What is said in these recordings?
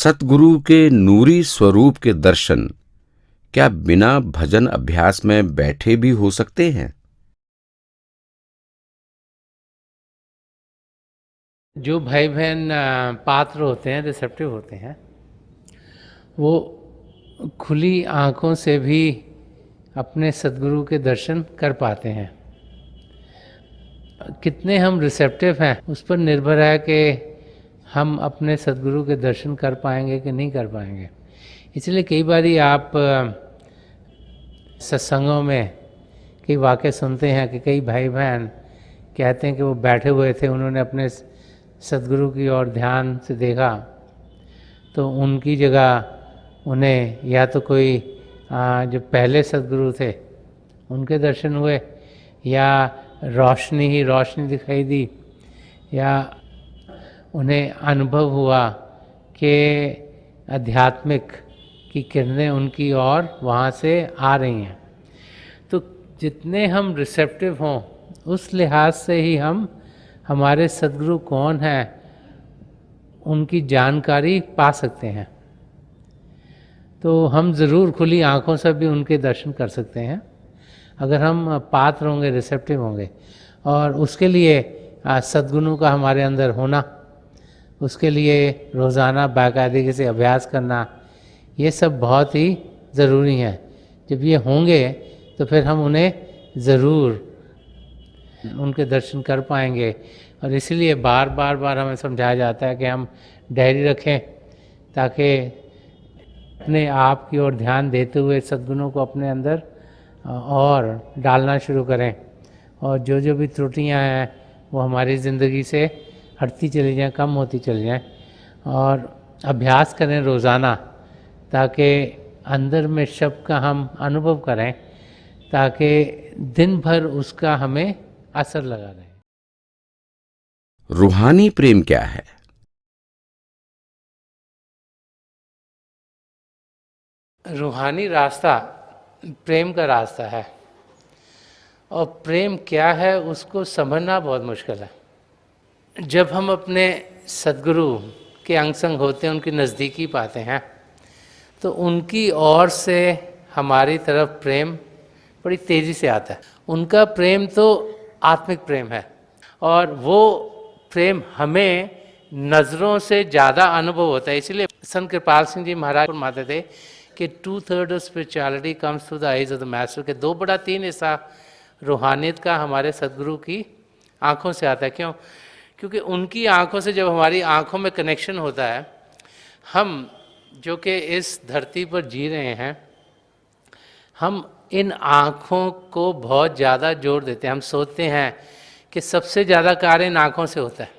सतगुरु के नूरी स्वरूप के दर्शन क्या बिना भजन अभ्यास में बैठे भी हो सकते हैं? जो भाई बहन पात्र होते हैं, रिसेप्टिव होते हैं, वो खुली आँखों से भी अपने सद्गुरु के दर्शन कर पाते हैं। कितने हम रिसेप्टिव हैं उस पर निर्भर है कि हम अपने सद्गुरु के दर्शन कर पाएंगे कि नहीं कर पाएंगे। इसलिए कई बारी आप सत्संगों में कई वाक़े सुनते हैं कि कई भाई बहन कहते हैं कि वो बैठे हुए थे, उन्होंने अपने सद्गुरु की ओर ध्यान से देखा तो उनकी जगह उन्हें या तो कोई जो पहले सद्गुरु थे उनके दर्शन हुए, या रोशनी ही रोशनी दिखाई दी, या उन्हें अनुभव हुआ कि आध्यात्मिक की किरणें उनकी ओर वहाँ से आ रही हैं। तो जितने हम रिसेप्टिव हों उस लिहाज से ही हम हमारे सद्गुरु कौन हैं उनकी जानकारी पा सकते हैं। तो हम ज़रूर खुली आँखों से भी उनके दर्शन कर सकते हैं अगर हम पात्र होंगे, रिसेप्टिव होंगे। और उसके लिए सद्गुरु का हमारे अंदर होना, उसके लिए रोज़ाना बाकायदगी से अभ्यास करना, ये सब बहुत ही ज़रूरी है। जब ये होंगे तो फिर हम उन्हें ज़रूर उनके दर्शन कर पाएंगे। और इसीलिए बार बार हमें समझाया जाता है कि हम डायरी रखें ताकि अपने आप की ओर ध्यान देते हुए सद्गुणों को अपने अंदर और डालना शुरू करें, और जो भी त्रुटियां हैं वो हमारी ज़िंदगी से हटती चली जाएं, कम होती चली जाएं। और अभ्यास करें रोज़ाना ताकि अंदर में शब्द का हम अनुभव करें, ताकि दिन भर उसका हमें असर लगा रहे। रूहानी प्रेम क्या है? रूहानी रास्ता प्रेम का रास्ता है, और प्रेम क्या है उसको समझना बहुत मुश्किल है। जब हम अपने सद्गुरु के अंग संग होते हैं, उनकी नज़दीकी पाते हैं, तो उनकी ओर से हमारी तरफ प्रेम बड़ी तेज़ी से आता है। उनका प्रेम तो आत्मिक प्रेम है, और वो प्रेम हमें नज़रों से ज़्यादा अनुभव होता है। इसीलिए संत कृपाल सिंह जी महाराज फरमाते थे कि 2/3 of spirituality comes through the eyes of the master, के 2/3 हिस्सा रूहानियत का हमारे सद्गुरु की आँखों से आता है। क्यों? क्योंकि उनकी आँखों से जब हमारी आँखों में कनेक्शन होता है, हम जो कि इस धरती पर जी रहे हैं, हम इन आँखों को बहुत ज़्यादा जोर देते हैं। हम सोचते हैं कि सबसे ज़्यादा कार्य इन आँखों से होता है।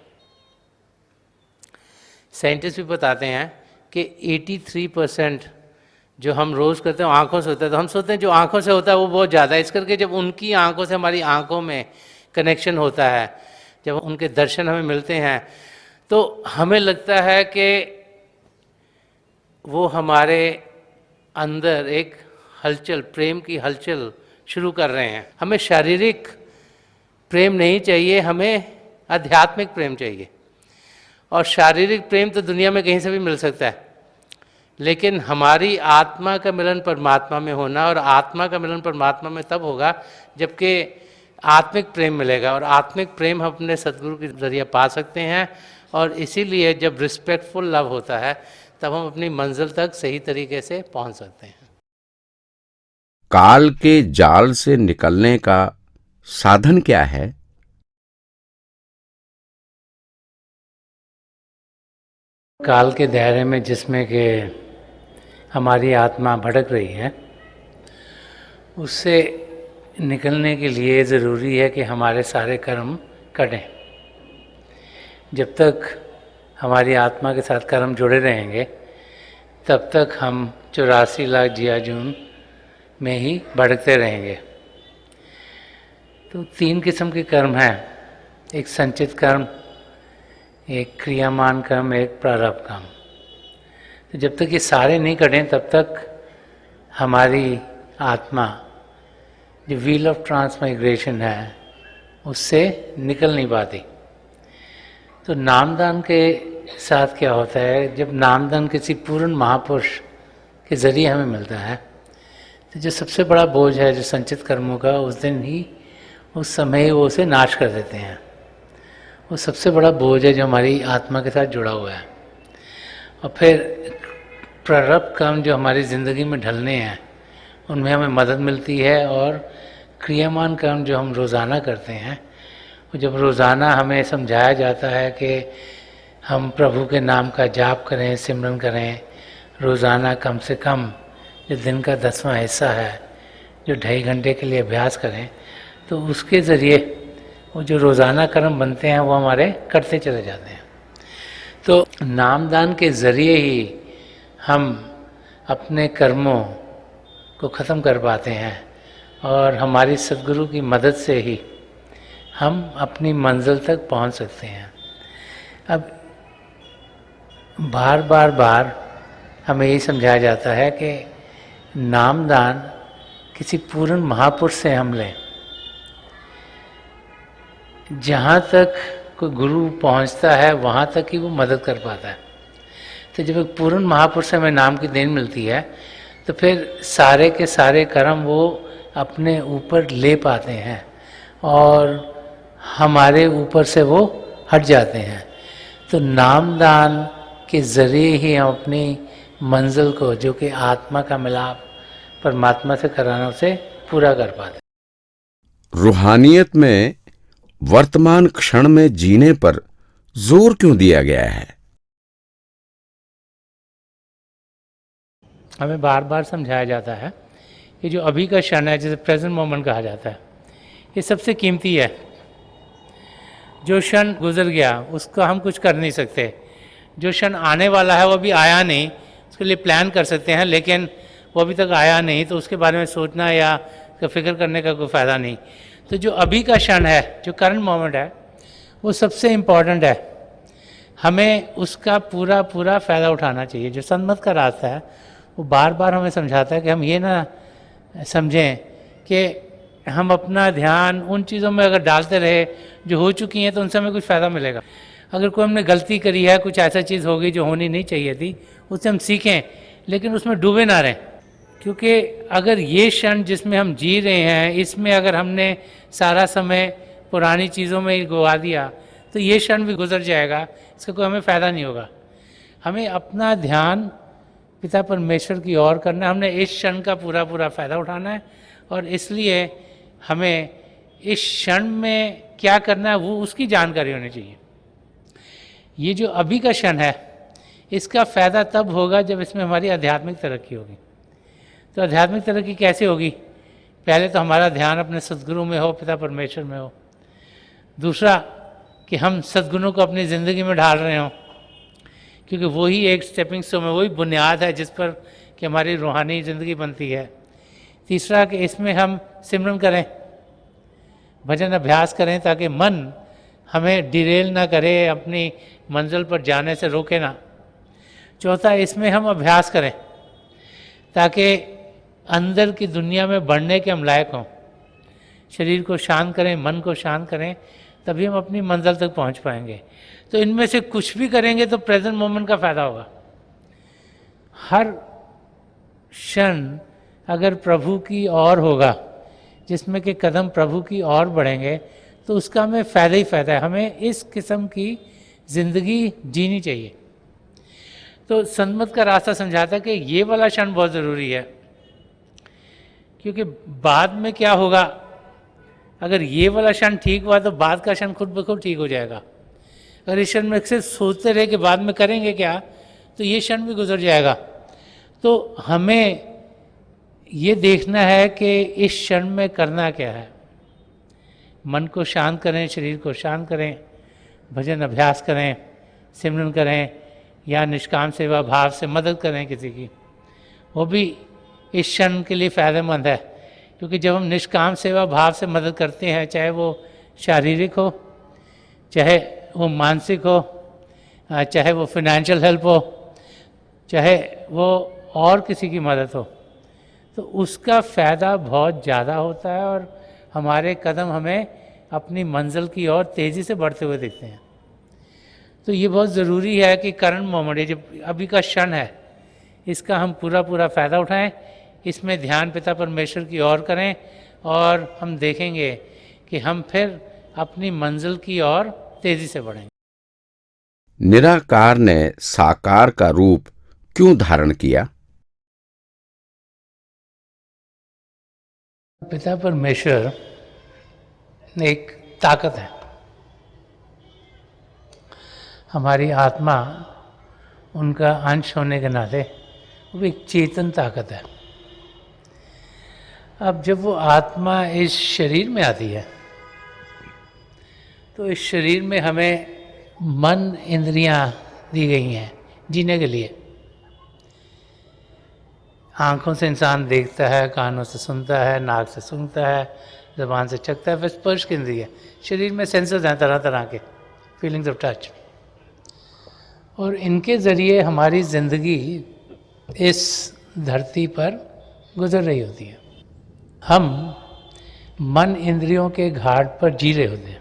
साइंटिस्ट भी बताते हैं कि 83% जो हम रोज़ करते हैं आँखों से होता है। तो हम सोचते हैं जो आँखों से होता है वो बहुत ज़्यादा है। इस करके जब उनकी आँखों से हमारी आँखों में कनेक्शन होता है, जब उनके दर्शन हमें मिलते हैं, तो हमें लगता है कि वो हमारे अंदर एक हलचल, प्रेम की हलचल शुरू कर रहे हैं। हमें शारीरिक प्रेम नहीं चाहिए, हमें आध्यात्मिक प्रेम चाहिए। और शारीरिक प्रेम तो दुनिया में कहीं से भी मिल सकता है, लेकिन हमारी आत्मा का मिलन परमात्मा में होना, और आत्मा का मिलन परमात्मा में तब होगा जबकि आत्मिक प्रेम मिलेगा। और आत्मिक प्रेम हम अपने सद्गुरु के जरिए पा सकते हैं। और इसीलिए जब रिस्पेक्टफुल लव होता है तब हम अपनी मंजिल तक सही तरीके से पहुंच सकते हैं। काल के जाल से निकलने का साधन क्या है? काल के दायरे में जिसमें कि हमारी आत्मा भटक रही है, उससे निकलने के लिए ज़रूरी है कि हमारे सारे कर्म कटें। जब तक हमारी आत्मा के साथ कर्म जुड़े रहेंगे तब तक हम 84 लाख जियाजून में ही भटकते रहेंगे। तो 3 किस्म के कर्म हैं, एक संचित कर्म, एक क्रियामान कर्म, एक प्रारब्ध कर्म। तो जब तक ये सारे नहीं कटें तब तक हमारी आत्मा जो व्हील ऑफ ट्रांसमाइग्रेशन है उससे निकल नहीं पाती। तो नामदान के साथ क्या होता है, जब नामदान किसी पूर्ण महापुरुष के ज़रिए हमें मिलता है तो जो सबसे बड़ा बोझ है जो संचित कर्मों का, उस दिन ही उस समय ही वो उसे नाश कर देते हैं। वो सबसे बड़ा बोझ है जो हमारी आत्मा के साथ जुड़ा हुआ है। और फिर प्रारब्ध कर्म जो हमारी ज़िंदगी में ढलने हैं उनमें हमें मदद मिलती है, और क्रियामान कर्म जो हम रोज़ाना करते हैं, वो जब रोज़ाना हमें समझाया जाता है कि हम प्रभु के नाम का जाप करें, सिमरन करें, रोज़ाना कम से कम जो दिन का 10वां हिस्सा है जो 2.5 घंटे के लिए अभ्यास करें, तो उसके ज़रिए वो जो रोज़ाना कर्म बनते हैं वो हमारे करते चले जाते हैं। तो नामदान के ज़रिए ही हम अपने कर्मों को ख़त्म कर पाते हैं, और हमारी सद्गुरु की मदद से ही हम अपनी मंजिल तक पहुंच सकते हैं। अब बार हमें यही समझाया जाता है कि नामदान किसी पूर्ण महापुरुष से हम लें। जहाँ तक कोई गुरु पहुँचता है वहाँ तक ही वो मदद कर पाता है। तो जब एक पूर्ण महापुरुष से हमें नाम की देन मिलती है तो फिर सारे के सारे कर्म वो अपने ऊपर ले पाते हैं और हमारे ऊपर से वो हट जाते हैं। तो नामदान के ज़रिए ही हम अपनी मंजिल को, जो कि आत्मा का मिलाप परमात्मा से कराना, उसे पूरा कर पाते हैं। रूहानियत में वर्तमान क्षण में जीने पर जोर क्यों दिया गया है? हमें बार बार समझाया जाता है कि जो अभी का क्षण है, जिसे प्रेजेंट मोमेंट कहा जाता है, ये सबसे कीमती है। जो क्षण गुजर गया उसका हम कुछ कर नहीं सकते। जो क्षण आने वाला है वो अभी आया नहीं, उसके लिए प्लान कर सकते हैं, लेकिन वो अभी तक आया नहीं, तो उसके बारे में सोचना या फिक्र करने का कोई फ़ायदा नहीं। तो जो अभी का क्षण है, जो करंट मोमेंट है, वो सबसे इम्पॉर्टेंट है। हमें उसका पूरा फ़ायदा उठाना चाहिए। जो सन्मत का रास्ता है वो बार बार हमें समझाता है कि हम ये ना समझें कि हम अपना ध्यान उन चीज़ों में अगर डालते रहे जो हो चुकी हैं तो उनसे हमें कुछ फ़ायदा मिलेगा। अगर कोई हमने गलती करी है, कुछ ऐसा चीज़ होगी जो होनी नहीं चाहिए थी, उससे हम सीखें, लेकिन उसमें डूबे ना रहें। क्योंकि अगर ये क्षण जिसमें हम जी रहे हैं, इसमें अगर हमने सारा समय पुरानी चीज़ों में ही गवा दिया तो ये क्षण भी गुजर जाएगा, इसका कोई हमें फ़ायदा नहीं होगा। हमें अपना ध्यान पिता परमेश्वर की ओर करना है। हमने इस क्षण का पूरा फ़ायदा उठाना है, और इसलिए हमें इस क्षण में क्या करना है वो उसकी जानकारी होनी चाहिए। ये जो अभी का क्षण है, इसका फ़ायदा तब होगा जब इसमें हमारी आध्यात्मिक तरक्की होगी। तो आध्यात्मिक तरक्की कैसे होगी? पहले तो हमारा ध्यान अपने सद्गुरु में हो, पिता परमेश्वर में हो। दूसरा कि हम सद्गुणों को अपनी ज़िंदगी में ढाल रहे हों, क्योंकि वही एक स्टेपिंग स्टोन है, वही बुनियाद है जिस पर कि हमारी रूहानी ज़िंदगी बनती है। तीसरा कि इसमें हम सिमरन करें, भजन अभ्यास करें, ताकि मन हमें डिरेल ना करे, अपनी मंजिल पर जाने से रोके ना। चौथा, इसमें हम अभ्यास करें ताकि अंदर की दुनिया में बढ़ने के हम लायक हों। शरीर को शांत करें, मन को शांत करें, तभी हम अपनी मंजिल तक पहुंच पाएंगे। तो इनमें से कुछ भी करेंगे तो प्रेजेंट मोमेंट का फ़ायदा होगा। हर क्षण अगर प्रभु की ओर होगा, जिसमें के कदम प्रभु की ओर बढ़ेंगे, तो उसका हमें फ़ायदा ही फ़ायदा है। हमें इस किस्म की ज़िंदगी जीनी चाहिए। तो सन्मत का रास्ता समझाता है कि ये वाला क्षण बहुत ज़रूरी है, क्योंकि बाद में क्या होगा, अगर ये वाला क्षण ठीक हुआ तो बाद का क्षण खुद ब खुद ठीक हो जाएगा। अगर इस क्षण में सिर्फ सोचते रहे कि बाद में करेंगे क्या, तो ये क्षण भी गुजर जाएगा। तो हमें ये देखना है कि इस क्षण में करना क्या है। मन को शांत करें, शरीर को शांत करें, भजन अभ्यास करें, सिमरन करें, या निष्काम सेवा भाव से मदद करें किसी की, वो भी इस क्षण के लिए फ़ायदेमंद है। क्योंकि जब हम निष्काम सेवा भाव से मदद करते हैं, चाहे वो शारीरिक हो, चाहे वो मानसिक हो, चाहे वो फाइनेंशियल हेल्प हो, चाहे वो और किसी की मदद हो, तो उसका फ़ायदा बहुत ज़्यादा होता है और हमारे कदम हमें अपनी मंजिल की ओर तेज़ी से बढ़ते हुए दिखते हैं। तो ये बहुत ज़रूरी है कि करंट मोमेंट, ये जो अभी का क्षण है, इसका हम पूरा पूरा फ़ायदा उठाएं, इसमें ध्यान पिता परमेश्वर की ओर करें, और हम देखेंगे कि हम फिर अपनी मंजिल की ओर तेज़ी से बढ़ेंगे। निराकार ने साकार का रूप क्यों धारण किया? पिता परमेश्वर एक ताकत है, हमारी आत्मा उनका अंश होने के नाते वो एक चेतन ताकत है। अब जब वो आत्मा इस शरीर में आती है तो इस शरीर में हमें मन इंद्रियां दी गई हैं जीने के लिए। आँखों से इंसान देखता है, कानों से सुनता है, नाक से सूंघता है, ज़बान से चखता है, फिर स्पर्श की इंद्रिय। शरीर में सेंसर्स हैं तरह तरह के, फीलिंग्स ऑफ टच, और इनके ज़रिए हमारी ज़िंदगी इस धरती पर गुजर रही होती है। हम मन इंद्रियों के घाट पर जी रहे होते हैं।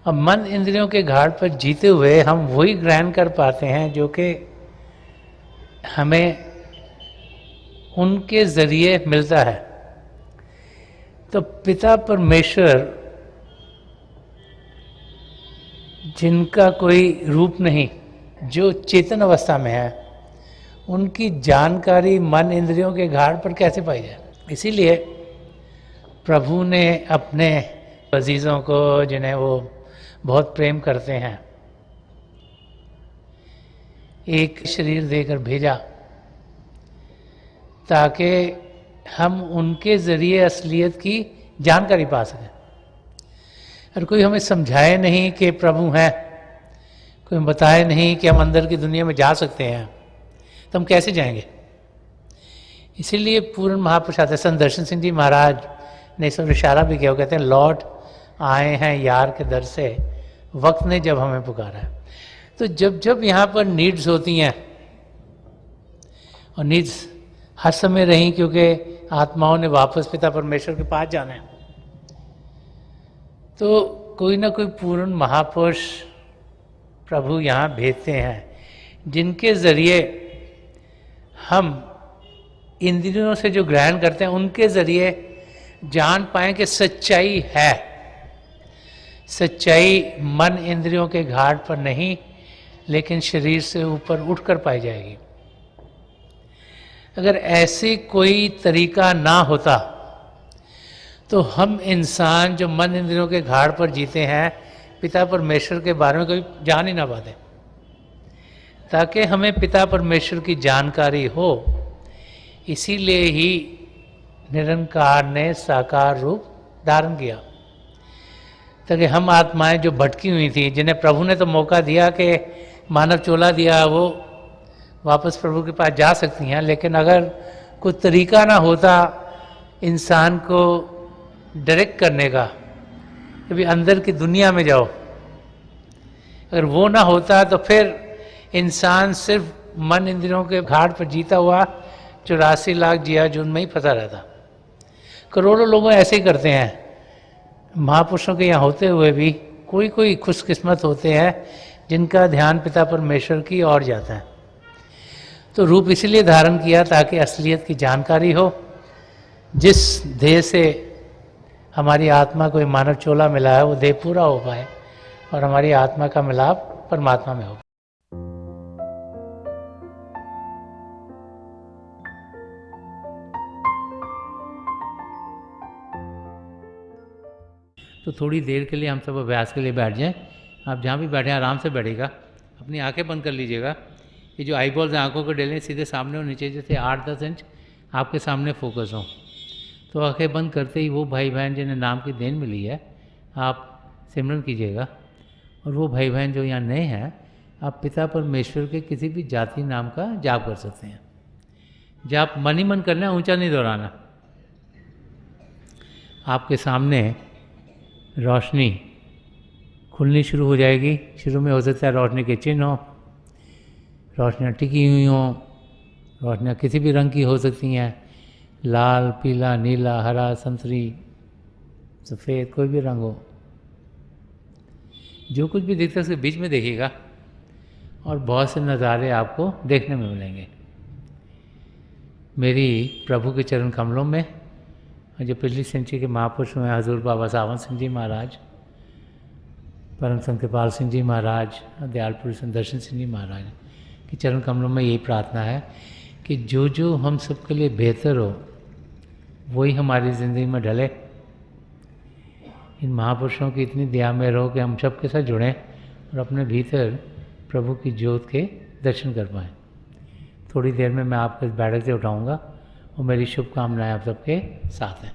अब मन इंद्रियों के घाट पर जीते हुए हम वही ग्रहण कर पाते हैं जो कि हमें उनके ज़रिए मिलता है। तो पिता परमेश्वर, जिनका कोई रूप नहीं, जो चेतन अवस्था में है, उनकी जानकारी मन इंद्रियों के घाट पर कैसे पाई जाए? इसीलिए प्रभु ने अपने अजीज़ों को, जिन्हें वो बहुत प्रेम करते हैं, एक शरीर देकर भेजा ताकि हम उनके ज़रिए असलियत की जानकारी पा सकें। और कोई हमें समझाए नहीं कि प्रभु हैं, कोई बताए नहीं कि हम अंदर की दुनिया में जा सकते हैं, तो हम कैसे जाएंगे? इसीलिए पूर्ण महापुरुष आते, संत दर्शन सिंह जी महाराज ने इस पर इशारा भी किया। वो कहते हैं, लौट आए हैं यार के दर से, वक्त ने जब हमें पुकारा है। तो जब जब यहाँ पर नीड्स होती हैं, और नीड्स हर समय रही क्योंकि आत्माओं ने वापस पिता परमेश्वर के पास जाना है, तो कोई ना कोई पूर्ण महापुरुष प्रभु यहाँ भेजते हैं, जिनके ज़रिए हम इंद्रियों से जो ग्रहण करते हैं उनके ज़रिए जान पाएं कि सच्चाई है। सच्चाई मन इंद्रियों के घाट पर नहीं, लेकिन शरीर से ऊपर उठकर पाई जाएगी। अगर ऐसे कोई तरीका ना होता तो हम इंसान जो मन इंद्रियों के घाट पर जीते हैं, पिता परमेश्वर के बारे में कभी जान ही ना पाते। ताकि हमें पिता परमेश्वर की जानकारी हो, इसीलिए ही निरंकार ने साकार रूप धारण किया, ताकि हम आत्माएं जो भटकी हुई थी, जिन्हें प्रभु ने तो मौका दिया कि मानव चोला दिया, वो वापस प्रभु के पास जा सकती हैं, लेकिन अगर कोई तरीका ना होता इंसान को डायरेक्ट करने का कि भी अंदर की दुनिया में जाओ, अगर वो ना होता तो फिर इंसान सिर्फ मन इंद्रियों के घाट पर जीता हुआ 84 लाख जिया जुन में ही फंसा रहता। करोड़ों लोग ऐसे ही करते हैं। महापुरुषों के यहाँ होते हुए भी कोई कोई खुशकिस्मत होते हैं जिनका ध्यान पिता परमेश्वर की ओर जाता है। तो रूप इसलिए धारण किया ताकि असलियत की जानकारी हो, जिस देह से हमारी आत्मा को मानव चोला मिला है वो देह पूरा हो पाए और हमारी आत्मा का मिलाप परमात्मा में हो। तो थोड़ी देर के लिए हम सब अभ्यास के लिए बैठ जाएं। आप जहाँ भी बैठे आराम से बैठेगा, अपनी आंखें बंद कर लीजिएगा। ये जो आईबॉल्स हैं आंखों के डेले सीधे सामने और नीचे जैसे 8-10 इंच आपके सामने फोकस हो। तो आंखें बंद करते ही वो भाई बहन जिन्हें नाम की देन मिली है, आप सिमरन कीजिएगा। और वो भाई बहन जो यहाँ नए हैं, आप पिता परमेश्वर के किसी भी जाति नाम का जाप कर सकते हैं। जाप मन ही मन करना, ऊंचा नहीं दोहराना। आपके सामने रोशनी खुलनी शुरू हो जाएगी। शुरू में हो सकता है रोशनी के चिन्ह हो, रोशनियाँ टिकी हुई हों, रोशनियाँ किसी भी रंग की हो सकती हैं, लाल, पीला, नीला, हरा, संतरी, सफ़ेद, कोई भी रंग हो। जो कुछ भी दिखता है उसके बीच में देखिएगा और बहुत से नज़ारे आपको देखने में मिलेंगे। मेरी प्रभु के चरण कमलों में, और जो पिछली सेंचुरी के महापुरुष हुए हजूर बाबा सावन सिंह जी महाराज, परम संत कृपाल सिंह जी महाराज, दयाल पुरुष दर्शन सिंह जी महाराज के चरण कमलों में यही प्रार्थना है कि जो जो हम सबके लिए बेहतर हो वही हमारी ज़िंदगी में ढले। इन महापुरुषों की इतनी दया में रहो कि हम सब के साथ जुड़ें और अपने भीतर प्रभु की ज्योत के दर्शन कर पाएँ। थोड़ी देर में मैं आपको इस बैठक से उठाऊँगा और मेरी शुभकामनाएं आप सबके साथ हैं।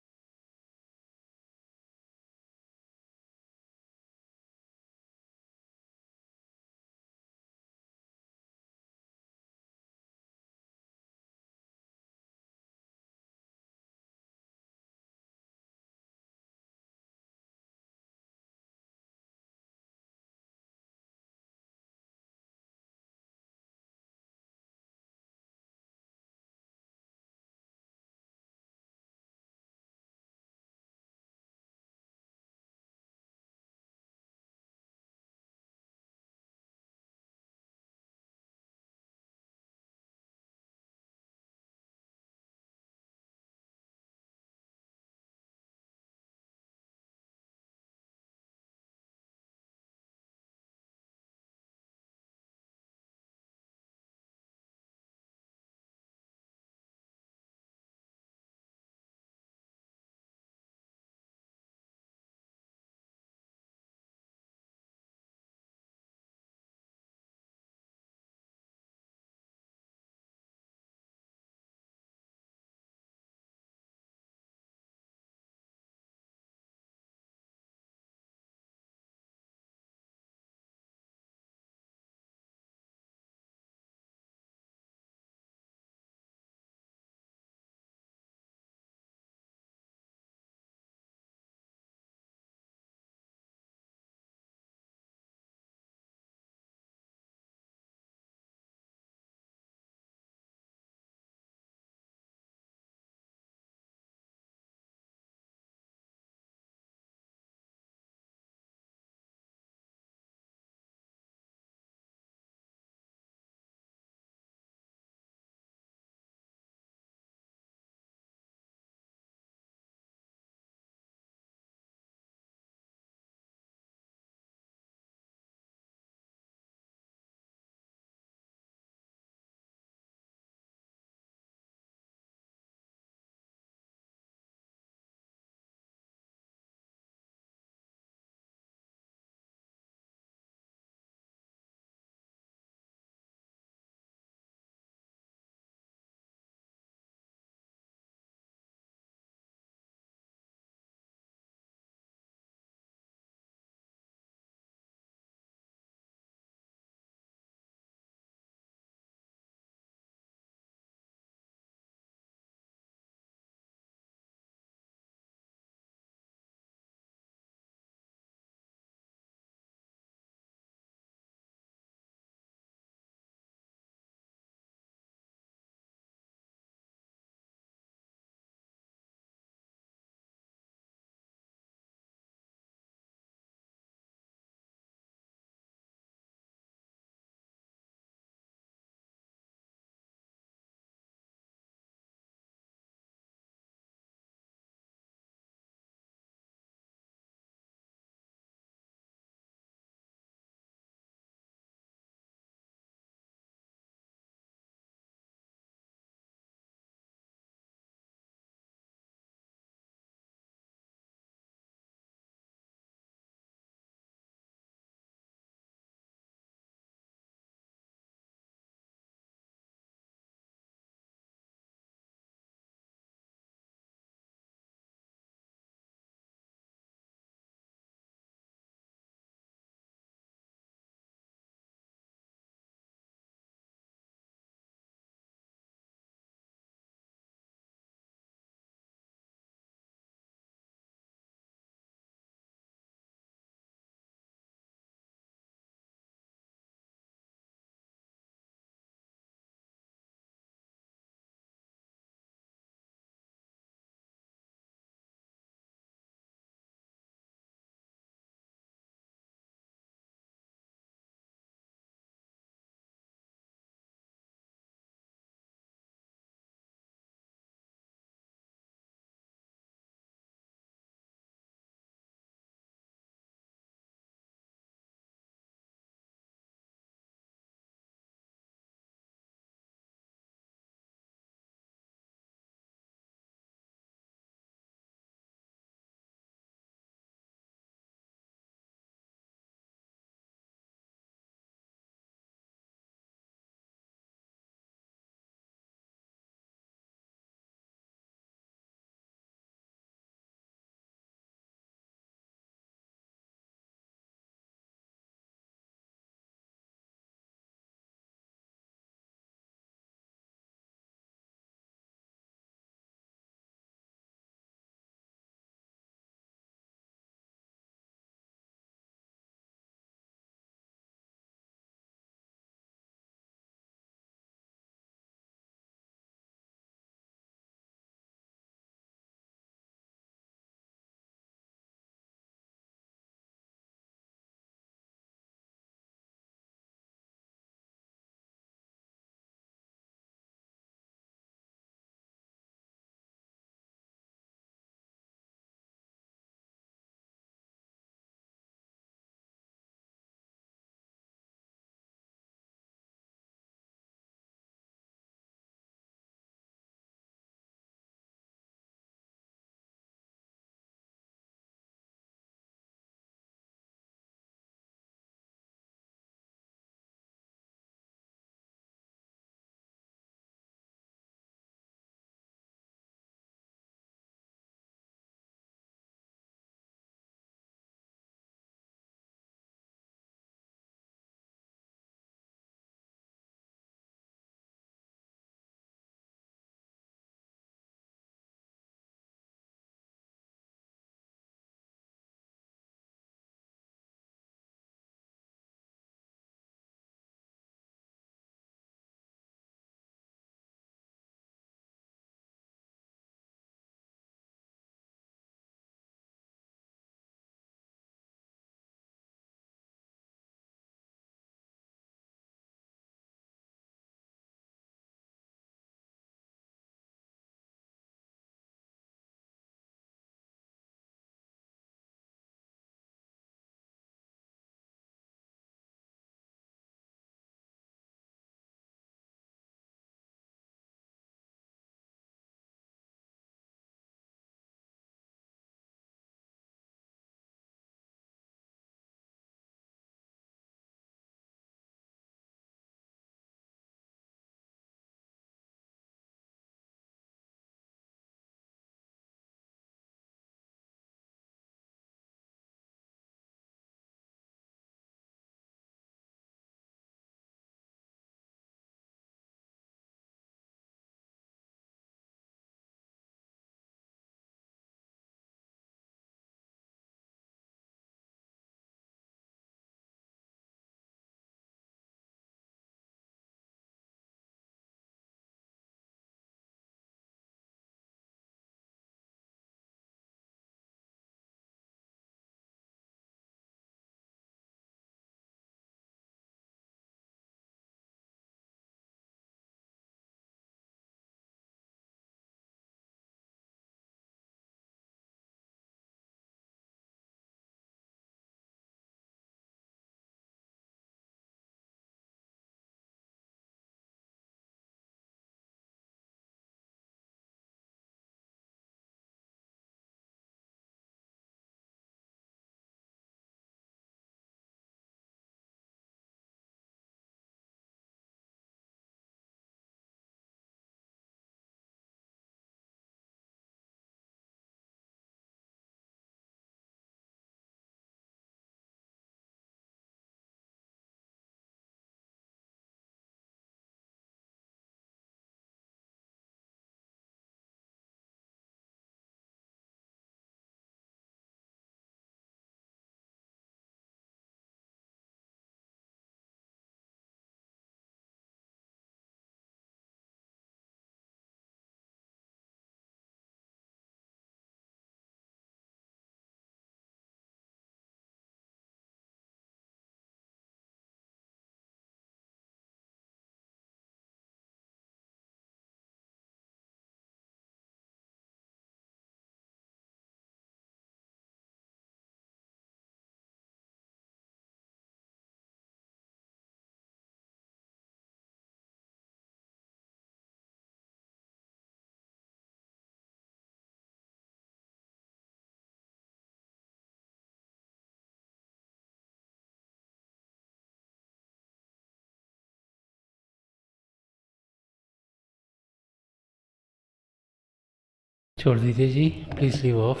छोड़ दीजिए जी, प्लीज़ लीव ऑफ।